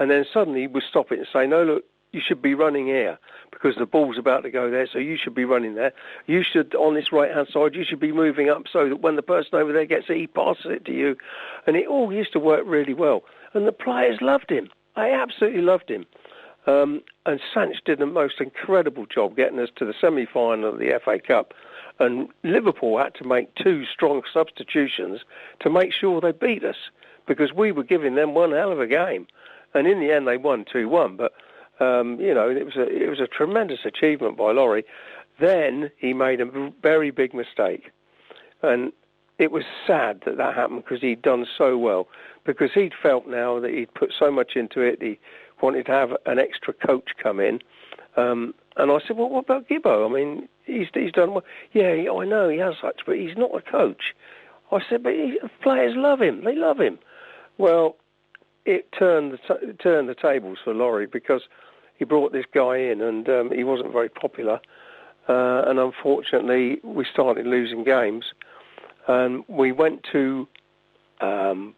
E: And then suddenly he would stop it and say, no, look, you should be running here because the ball's about to go there, so you should be running there. You should, on this right-hand side, you should be moving up so that when the person over there gets it, he passes it to you. And it all used to work really well. And the players loved him. They absolutely loved him. And Sanch did the most incredible job getting us to the semi-final of the FA Cup. And Liverpool had to make 2 strong substitutions to make sure they beat us, because we were giving them one hell of a game. And in the end, they won 2-1. But, you know, it was a tremendous achievement by Laurie. Then he made a very big mistake. And it was sad that happened, because he'd done so well. Because he'd felt now that he'd put so much into it, he wanted to have an extra coach come in. And I said, well, what about Gibbo? I mean, he's done well. Yeah, I know he has such, but he's not a coach. I said, but players love him. They love him. Well, it turned the tables for Laurie, because he brought this guy in, and he wasn't very popular. And unfortunately, we started losing games. And we went to the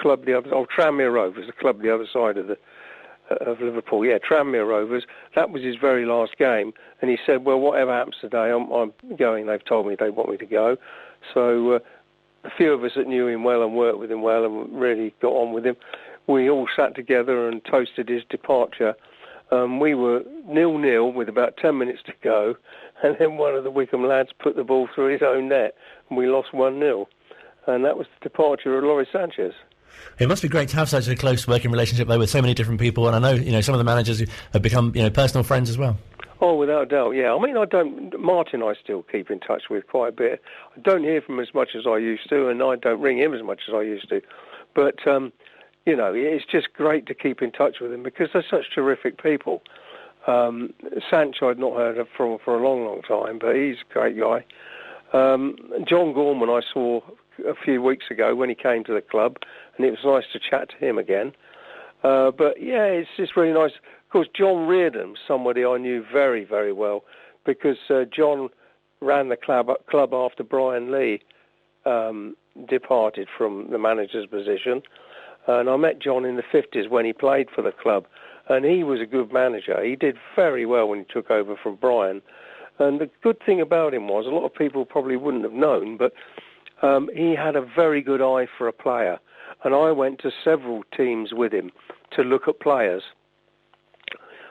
E: club, Tranmere Rovers, the club the other side of Liverpool. Yeah, Tranmere Rovers. That was his very last game. And he said, well, whatever happens today, I'm going. They've told me they want me to go. So a few of us that knew him well and worked with him well and really got on with him, we all sat together and toasted his departure. We were 0-0 with about 10 minutes to go, and then one of the Wycombe lads put the ball through his own net, and we lost 1-0. And that was the departure of Laurie Sanchez.
A: It must be great to have such a close working relationship, though, with so many different people, and I know, some of the managers have become, personal friends as well.
E: Oh, without a doubt, yeah. I mean, Martin I still keep in touch with quite a bit. I don't hear from him as much as I used to, and I don't ring him as much as I used to. But, it's just great to keep in touch with him, because they're such terrific people. Sanch I'd not heard of from for a long, long time, but he's a great guy. John Gorman I saw a few weeks ago when he came to the club, and it was nice to chat to him again. But yeah, it's just really nice. Of course, John Reardon, somebody I knew very, very well, because John ran the club after Brian Lee departed from the manager's position. And I met John in the 50s when he played for the club. And he was a good manager. He did very well when he took over from Brian. And the good thing about him was, a lot of people probably wouldn't have known, but he had a very good eye for a player. And I went to several teams with him to look at players.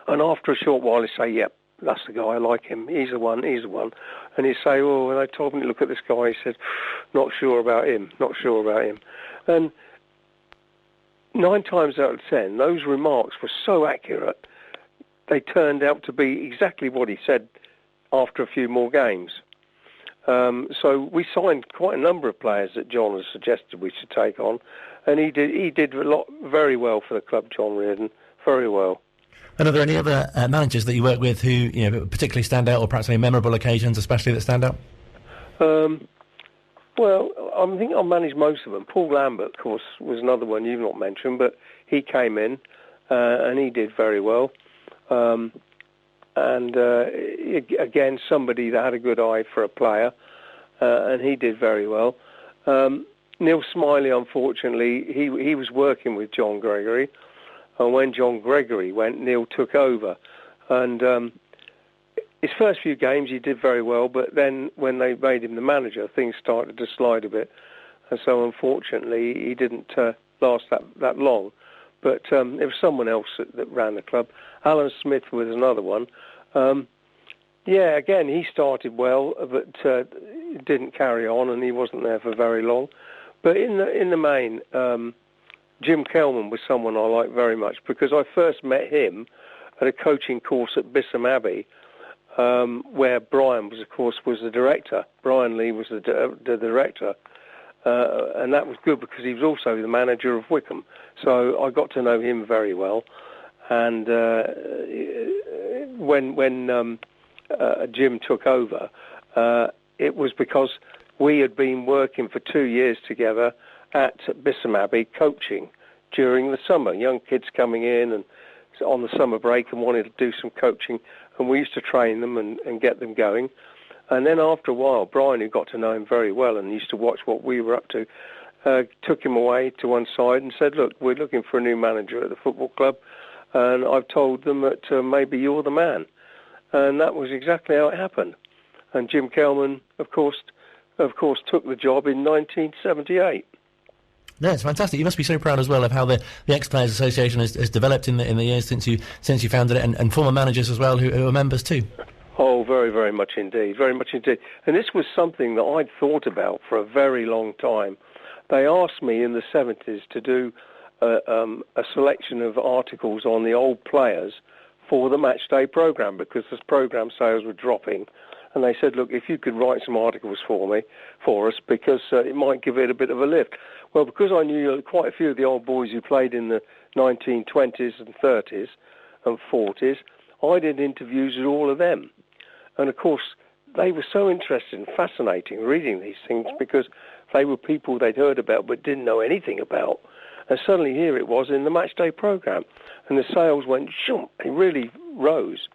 E: And after a short while, he'd say, yep, that's the guy, I like him, he's the one. And he'd say, oh, when I told him to look at this guy, he said, not sure about him. And 9 times out of 10, those remarks were so accurate, they turned out to be exactly what he said after a few more games. So we signed quite a number of players that John has suggested we should take on, and he did very well for the club, John Reardon, very well.
A: And are there any other managers that you work with who particularly stand out, or perhaps any memorable occasions especially that stand out?
E: Well, I think I managed most of them. Paul Lambert, of course, was another one you've not mentioned, but he came in and he did very well. Again, somebody that had a good eye for a player, and he did very well. Neil Smiley, unfortunately, he was working with John Gregory, and when John Gregory went, Neil took over. And his first few games he did very well, but then when they made him the manager, things started to slide a bit. And so unfortunately he didn't last that long. But there was someone else that ran the club. Alan Smith was another one. Again, he started well, but didn't carry on, and he wasn't there for very long. But in the main, Jim Kelman was someone I liked very much, because I first met him at a coaching course at Bisham Abbey, where Brian was the director. Brian Lee was the director, and that was good because he was also the manager of Wycombe. So I got to know him very well. And when Jim took over, it was because we had been working for 2 years together at Bisham Abbey coaching during the summer. Young kids coming in and on the summer break and wanted to do some coaching, and we used to train them and get them going. And then after a while, Brian, who got to know him very well and used to watch what we were up to, took him away to one side and said, look, we're looking for a new manager at the football club, and I've told them that maybe you're the man. And that was exactly how it happened. And Jim Kelman, of course, took the job in 1978.
A: Yeah, it's fantastic. You must be so proud as well of how the Ex-Players Association has developed in the years since you founded it, and former managers as well who are members too.
E: Oh, very, very much indeed. Very much indeed. And this was something that I'd thought about for a very long time. They asked me in the 70s to do a selection of articles on the old players for the match day programme, because the programme sales were dropping. And they said, look, if you could write some articles for us, because it might give it a bit of a lift. Well, because I knew quite a few of the old boys who played in the 1920s and 30s and 40s, I did interviews with all of them. And, of course, they were so interested and fascinating reading these things, because they were people they'd heard about but didn't know anything about. And suddenly here it was in the matchday programme. And the sales went, shoom, it really rose.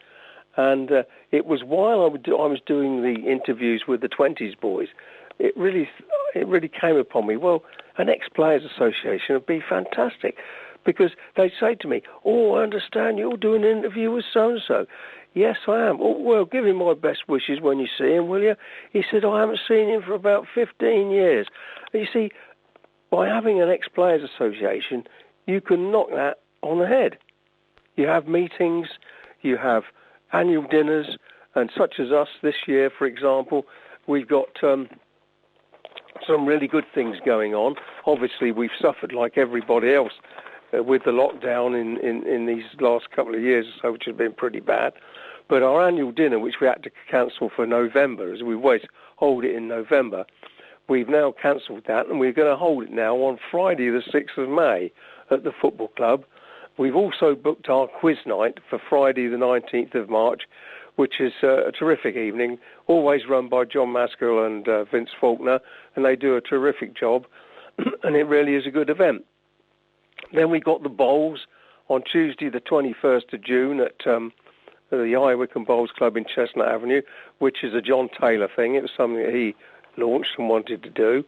E: And it was while I was doing the interviews with the 20s boys, it really came upon me, well, an ex-players association would be fantastic, because they'd say to me, oh, I understand you're doing an interview with so-and-so. Yes, I am. Oh, well, give him my best wishes when you see him, will you? He said, I haven't seen him for about 15 years. And you see, by having an ex-players association, you can knock that on the head. You have meetings, you have annual dinners, and such as us this year, for example, we've got some really good things going on. Obviously, we've suffered like everybody else with the lockdown in these last couple of years or so, which has been pretty bad. But our annual dinner, which we had to cancel for November, as we always hold it in November, we've now cancelled that, and we're going to hold it now on Friday the 6th of May at the football club. We've also booked our quiz night for Friday the 19th of March, which is a terrific evening, always run by John Maskell and Vince Faulkner, and they do a terrific job, and it really is a good event. Then we got the bowls on Tuesday the 21st of June at the High Wycombe Bowls Club in Chestnut Avenue, which is a John Taylor thing. It was something that he launched and wanted to do.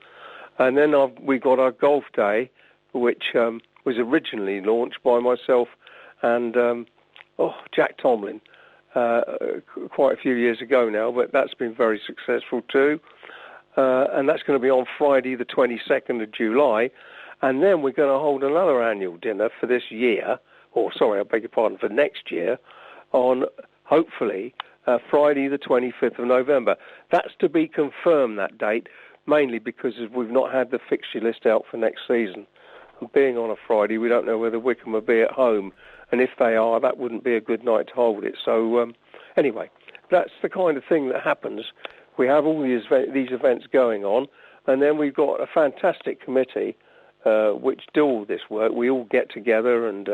E: And then we got our golf day, which was originally launched by myself and Jack Tomlin quite a few years ago now, but that's been very successful too. And that's going to be on Friday the 22nd of July. And then we're going to hold another annual dinner for this year, for next year, on hopefully Friday the 25th of November. That's to be confirmed, that date, mainly because we've not had the fixture list out for next season. And being on a Friday, we don't know whether Wycombe will be at home. And if they are, that wouldn't be a good night to hold it. So anyway, that's the kind of thing that happens. We have all these events going on, and then we've got a fantastic committee which do all this work. We all get together and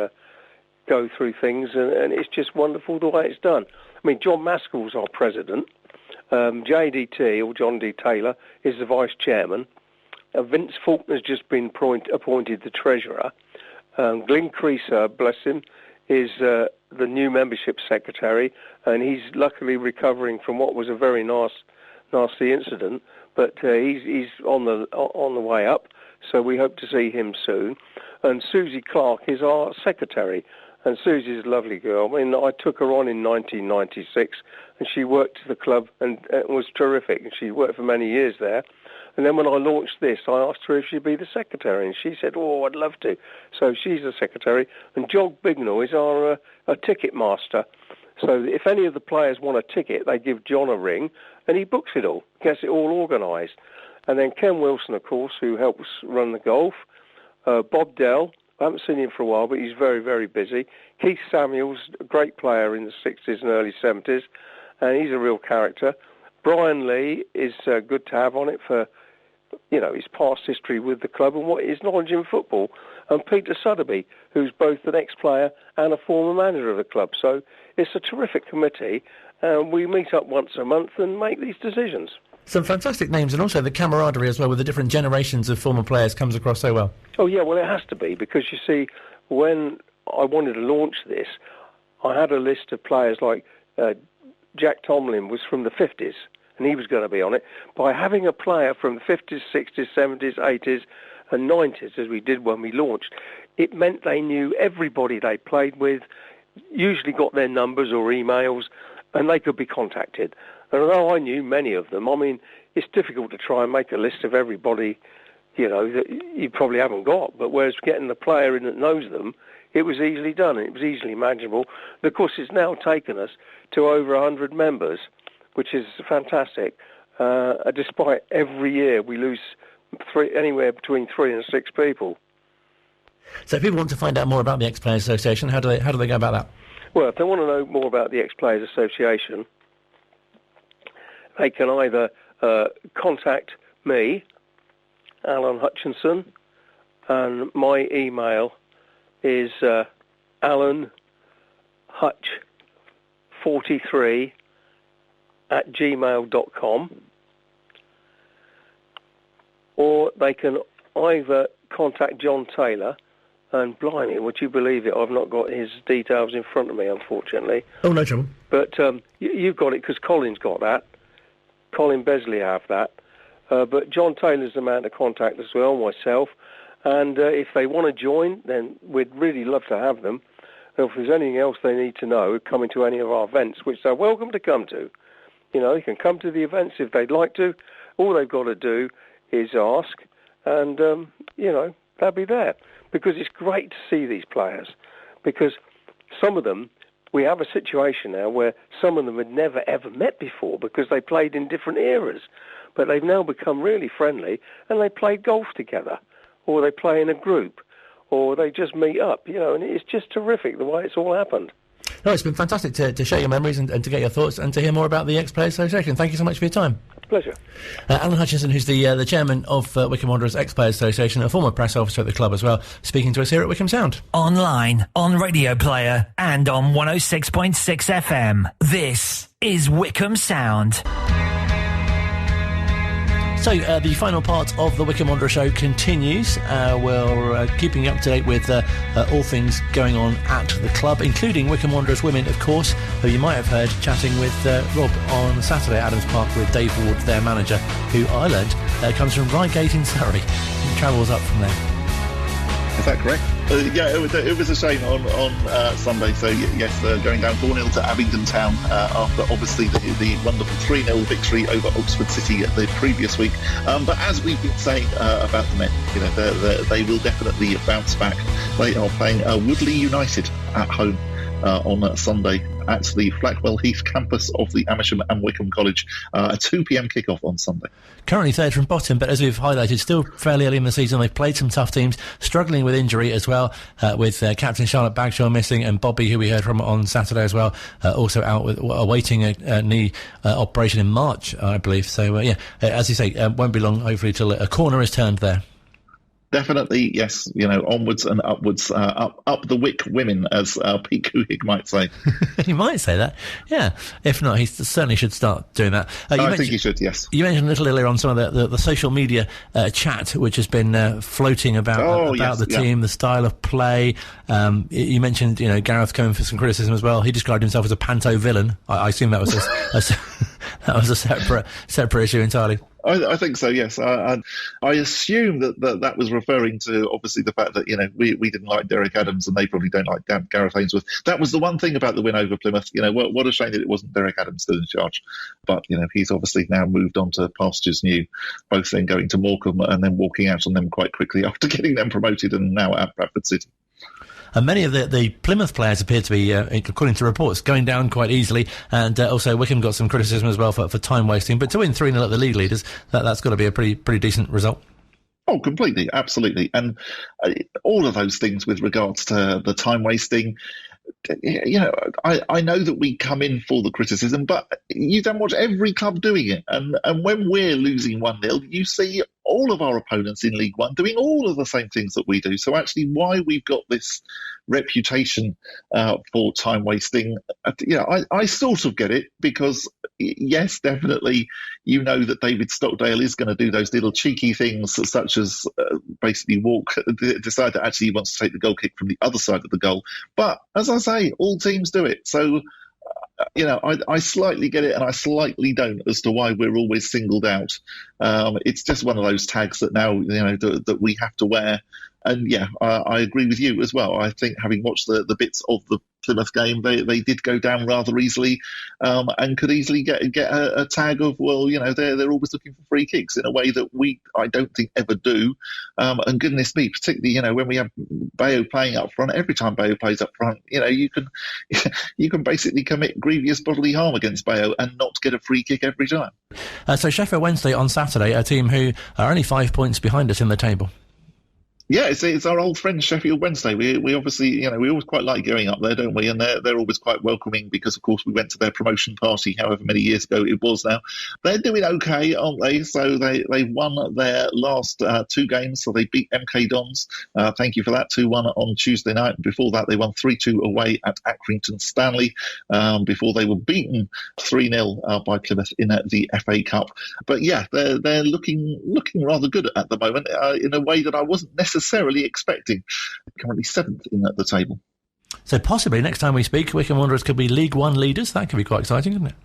E: go through things, and it's just wonderful the way it's done. I mean, John Maskell's our president. JDT, or John D. Taylor, is the vice chairman. Vince Faulkner's just been appointed the treasurer. Glyn Creaser, bless him, is the new membership secretary, and he's luckily recovering from what was a very nasty incident, but he's on the way up, so we hope to see him soon. And Susie Clark is our secretary, and Susie's a lovely girl. I mean, I took her on in 1996, and she worked at the club and was terrific, and she worked for many years there. And then when I launched this, I asked her if she'd be the secretary, and she said, "Oh, I'd love to." So she's the secretary, and Jog Bignell is our ticket master. So if any of the players want a ticket, they give John a ring, and he books it all, gets it all organised. And then Ken Wilson, of course, who helps run the golf. Bob Dell, I haven't seen him for a while, but he's very, very busy. Keith Samuels, a great player in the 60s and early 70s, and he's a real character. Brian Lee is good to have on it for, his past history with the club and what his knowledge in football. And Peter Sotheby, who's both an ex-player and a former manager of the club. So it's a terrific committee, and we meet up once a month and make these decisions.
A: Some fantastic names, and also the camaraderie as well with the different generations of former players comes across so well.
E: Oh, yeah, well, it has to be, because, you see, when I wanted to launch this, I had a list of players like Jack Tomlin was from the 50s, and he was going to be on it. By having a player from the 50s, 60s, 70s, 80s and 90s, as we did when we launched, it meant they knew everybody they played with, usually got their numbers or emails, and they could be contacted. And although I knew many of them, I mean, it's difficult to try and make a list of everybody, that you probably haven't got. But whereas getting the player in that knows them, it was easily done, and it was easily manageable. And of course, it's now taken us to over 100 members, which is fantastic. Despite every year we lose anywhere between 3 and 6 people.
A: So if people want to find out more about the Ex-Players Association, how do they go about that?
E: Well, if they want to know more about the Ex-Players Association, they can either contact me, Alan Hutchinson, and my email is alanhutch43@gmail.com, or they can either contact John Taylor, and blimey, would you believe it, I've not got his details in front of me, unfortunately.
A: Oh, no trouble.
E: But you've got it, because Colin's got that. Colin Besley have that. But John Taylor's the man to contact as well, myself. And if they want to join, then we'd really love to have them. And if there's anything else they need to know, coming to any of our events, which they're welcome to come to. They can come to the events if they'd like to. All they've got to do is ask, and, they'll be there. Because it's great to see these players. Because some of them, we have a situation now where some of them had never, ever met before because they played in different eras. But they've now become really friendly, and they play golf together, or they play in a group, or they just meet up, and it's just terrific the way it's all happened.
A: No, it's been fantastic to share your memories and to get your thoughts and to hear more about the Ex-Players Association. Thank you so much for your time.
E: Pleasure.
A: Alan Hutchinson, who's the chairman of Wycombe Wanderers Ex-Players Association, a former press officer at the club as well, speaking to us here at Wycombe Sound.
F: Online, on Radio Player, and on 106.6 FM. This is Wycombe Sound.
A: So the final part of the Wycombe Wanderers Show continues. We're keeping you up to date with all things going on at the club, including Wycombe Wanderers women, of course, who you might have heard chatting with Rob on Saturday at Adams Park with Dave Ward, their manager, who I learned comes from Reigate in Surrey and travels up from there.
B: Is that correct? Yeah, it was a shame on Sunday. So, yes, going down 4-0 to Abingdon Town after, obviously, the wonderful 3-0 victory over Oxford City the previous week. But as we've been saying about the men, you know, they will definitely bounce back. They are playing Woodley United at home on Sunday at the Flackwell Heath campus of the Amersham and Wycombe College. A 2 p.m. kickoff on Sunday. Currently
A: third from bottom, but as we've highlighted, still fairly early in the season. They've played some tough teams, struggling with injury as well, with captain Charlotte Bagshaw missing and Bobby, who we heard from on Saturday as well, also out with awaiting a knee operation in March, I believe. So, as you say, won't be long, hopefully, till a corner is turned there.
B: Definitely, yes. You know, onwards and upwards, up the Wick women, as Pete Kuhig might say.
A: He might say that, yeah. If not, he certainly should start doing that.
B: I think he should, yes.
A: You mentioned a little earlier on some of the social media chat, which has been floating about the team, the style of play. You mentioned, Gareth coming for some criticism as well. He described himself as a panto villain. I assume that was that was a separate issue entirely.
B: I think so, yes. I assume that was referring to, obviously, the fact that, we didn't like Derek Adams and they probably don't like Gareth Ainsworth. That was the one thing about the win over Plymouth. What a shame that it wasn't Derek Adams still in charge. But, he's obviously now moved on to pastures new, both then going to Morecambe and then walking out on them quite quickly after getting them promoted and now at Bradford City.
A: And many of the Plymouth players appear to be, according to reports, going down quite easily. And also Wycombe got some criticism as well for time wasting. But to win 3-0 at the league leaders, that's got to be a pretty decent result.
B: Oh, completely, absolutely. And all of those things with regards to the time wasting, I know that we come in for the criticism, but you don't watch every club doing it. And when we're losing 1-0, you see all of our opponents in League One doing all of the same things that we do. So actually why we've got this reputation for time wasting, I sort of get it, because yes, definitely, that David Stockdale is going to do those little cheeky things such as basically decide that actually he wants to take the goal kick from the other side of the goal. But as I say, all teams do it. So I slightly get it and I slightly don't as to why we're always singled out. It's just one of those tags that now, that we have to wear. And I agree with you as well. I think having watched the bits of the Plymouth game, they did go down rather easily, and could easily get a tag of, they're always looking for free kicks in a way that I don't think ever do. And goodness me, particularly, when we have Bayo playing up front, every time Bayo plays up front, you can basically commit grievous bodily harm against Bayo and not get a free kick every time.
A: So Sheffield Wednesday on Saturday, a team who are only 5 points behind us in the table.
B: Yeah, it's our old friend Sheffield Wednesday. We obviously, we always quite like going up there, don't we? And they're always quite welcoming because, of course, we went to their promotion party however many years ago it was now. They're doing okay, aren't they? So they won their last 2 games. So they beat MK Dons. Thank you for that. 2-1 on Tuesday night. Before that, they won 3-2 away at Accrington Stanley. Before they were beaten 3-0 by Plymouth in the FA Cup. But yeah, they're looking rather good at the moment in a way that I wasn't necessarily expecting. Currently 7th in the table.
A: So possibly next time we speak, Wycombe Wanderers could be League One leaders. That could be quite exciting, couldn't it?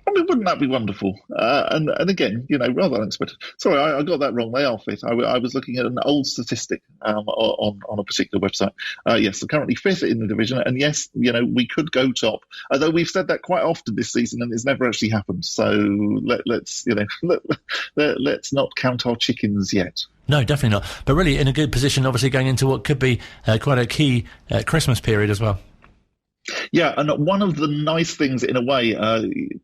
B: I mean, wouldn't that be wonderful? And again, rather unexpected. Sorry, I got that wrong. They are 5th. I was looking at an old statistic on a particular website. Yes, they're currently 5th in the division. And yes, we could go top. Although we've said that quite often this season and it's never actually happened. So let's not count our chickens yet.
A: No, definitely not. But really in a good position, obviously going into what could be quite a key Christmas period as well.
B: Yeah, and one of the nice things, in a way,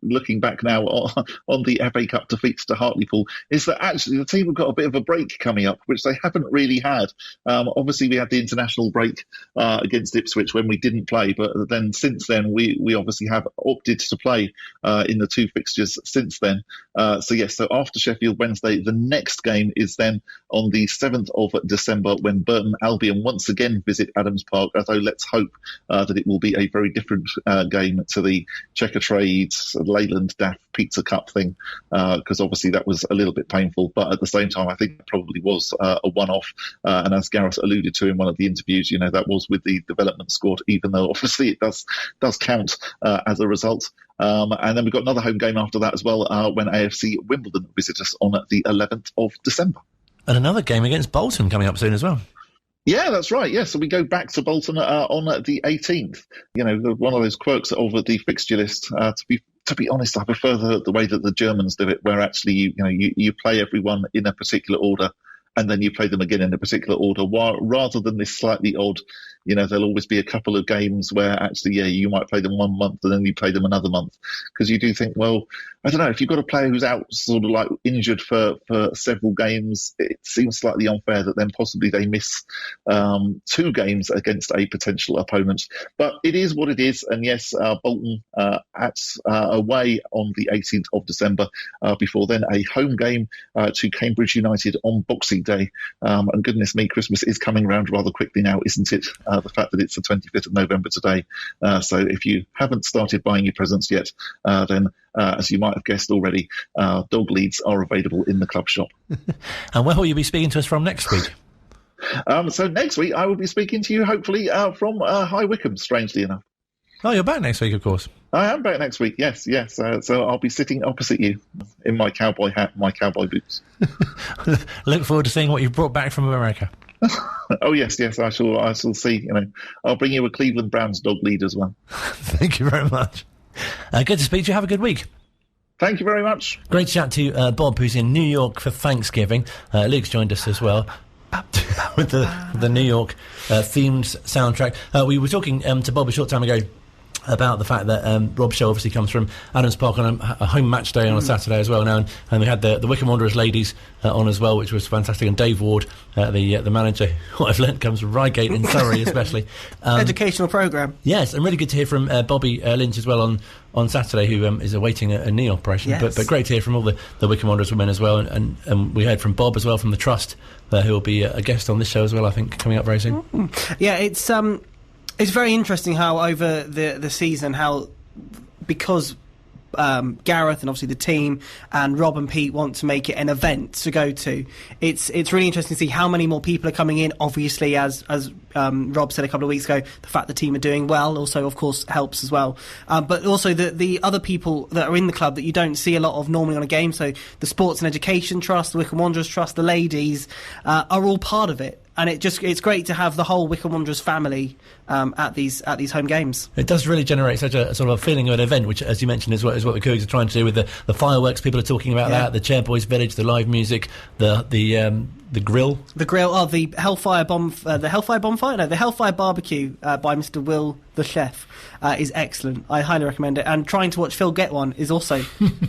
B: looking back now on the FA Cup defeats to Hartlepool, is that actually the team have got a bit of a break coming up, which they haven't really had. Obviously, we had the international break against Ipswich when we didn't play, but then since then, we obviously have opted to play in the 2 fixtures since then. So after Sheffield Wednesday, the next game is then on the 7th of December when Burton Albion once again visit Adams Park, although let's hope that it will be a very different game to the Checkatrade Leyland Daff Pizza Cup thing, because obviously that was a little bit painful. But at the same time, I think it probably was a one-off. And as Gareth alluded to in one of the interviews, that was with the development squad, even though obviously it does count as a result. And then we've got another home game after that as well, when AFC Wimbledon visit us on the 11th of December.
A: And another game against Bolton coming up soon as well.
B: Yeah, that's right. Yeah, so we go back to Bolton on the 18th. One of those quirks of the fixture list. To be honest, I prefer the way that the Germans do it, where actually you play everyone in a particular order, and then you play them again in a particular order, rather than this slightly odd. There'll always be a couple of games where actually, you might play them 1 month and then you play them another month. Because you do think, well, I don't know, if you've got a player who's out sort of like injured for several games, it seems slightly unfair that then possibly they miss 2 games against a potential opponent. But it is what it is. And yes, Bolton away on the 18th of December, before then a home game to Cambridge United on Boxing Day. And goodness me, Christmas is coming around rather quickly now, isn't it? The fact that it's the 25th of November today. So if you haven't started buying your presents yet, then as you might have guessed already, dog leads are available in the club shop.
A: And where will you be speaking to us from next week?
B: So next week I will be speaking to you hopefully from High Wycombe, strangely enough.
A: Oh, you're back next week, of course.
B: I am back next week, yes. So I'll be sitting opposite you in my cowboy hat and my cowboy boots.
A: Look forward to seeing what you've brought back from America.
B: Oh yes, I shall see. I'll bring you a Cleveland Browns dog lead as well.
A: Thank you very much. Good to speak to you. Have a good week.
B: Thank you very much.
A: Great chat to Bob, who's in New York for Thanksgiving. Luke's joined us as well with the New York themed soundtrack. We were talking to Bob a short time ago about the fact that Rob's show obviously comes from Adams Park on a home match day on a Saturday as well now, and we had the Wycombe Wanderers ladies on as well, which was fantastic, and Dave Ward, the manager, what I've learnt comes from Reigate in Surrey especially.
G: Educational programme. Yes,
A: and really good to hear from Bobby Lynch as well on Saturday, who is awaiting a knee operation.
G: Yes.
A: But great to hear from all the Wycombe Wanderers women as well, and we heard from Bob as well from the Trust, who will be a guest on this show as well, I think, coming up very soon.
G: Yeah, it's very interesting how over the season, because Gareth and obviously the team and Rob and Pete want to make it an event to go to, it's really interesting to see how many more people are coming in. Obviously, as Rob said a couple of weeks ago, the fact the team are doing well also, of course, helps as well. But also the other people that are in the club that you don't see a lot of normally on a game. So the Sports and Education Trust, the Wycombe Wanderers Trust, the ladies are all part of it. And it's great to have the whole Wycombe Wanderers family at these home games.
A: It does really generate such a sort of a feeling of an event, which, as you mentioned, is what the Cougs are trying to do with the fireworks. People are talking about that, the Chairboys Village, the live music, the grill. The grill,
G: the Hellfire Bonfire, the Hellfire Barbecue by Mr. Will, the chef, is excellent. I highly recommend it. And trying to watch Phil get one is also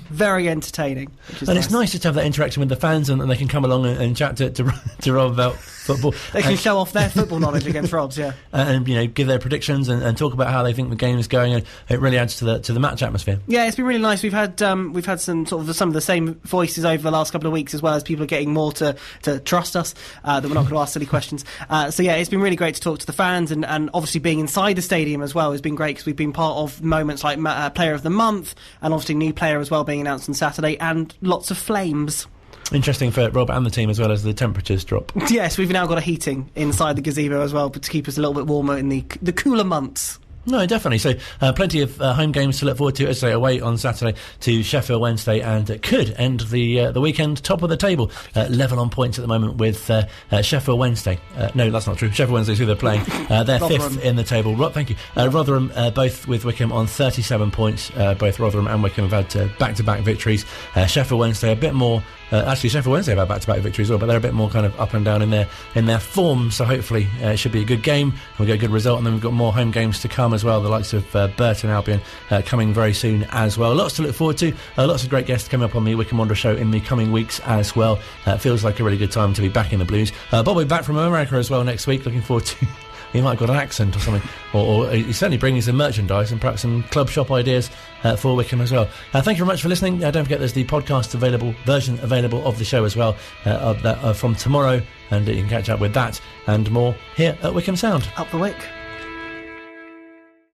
G: very entertaining.
A: It's nice just to have that interaction with the fans, and they can come along and chat to Rob about football.
G: They can show off their football knowledge against Rob's,
A: and give their predictions and talk about how they think the game is going, and it really adds to the match atmosphere.
G: Yeah, it's been really nice. We've had some of the same voices over the last couple of weeks, as well as people are getting more to trust us, that we're not going to ask silly questions. So yeah, it's been really great to talk to the fans, and obviously being inside the stadium as well has been great, because we've been part of moments like Player of the Month, and obviously new player as well being announced on Saturday, and lots of flames.
A: Interesting for Rob and the team as well, as the temperatures drop.
G: Yes, we've now got a heating inside the gazebo as well, but to keep us a little bit warmer in the cooler months.
A: No, definitely. So plenty of home games to look forward to, as I say, away on Saturday to Sheffield Wednesday, and it could end the weekend top of the table, level on points at the moment with Sheffield Wednesday. No, that's not true. Sheffield Wednesday is who they're playing. They're fifth in the table. Thank you. Rotherham, both with Wycombe on 37 points. Both Rotherham and Wycombe have had back-to-back victories. Sheffield Wednesday a bit more. Actually, Sheffield Wednesday have had back-to-back victories as well, but they're a bit more kind of up and down in their form. So hopefully it should be a good game. We'll get a good result, and then we've got more home games to come as well. The likes of Burton Albion coming very soon as well. Lots to look forward to. Lots of great guests coming up on the Wycombe Wanderers Show in the coming weeks as well. Feels like a really good time to be back in the Blues. Bob will be back from America as well next week. Looking forward to. He might have got an accent or something, or he's certainly bringing some merchandise and perhaps some club shop ideas for Wycombe as well. Thank you very much for listening. Don't forget there's the podcast version available of the show as well from tomorrow, and you can catch up with that and more here at Wycombe Sound.
G: Up the Wick.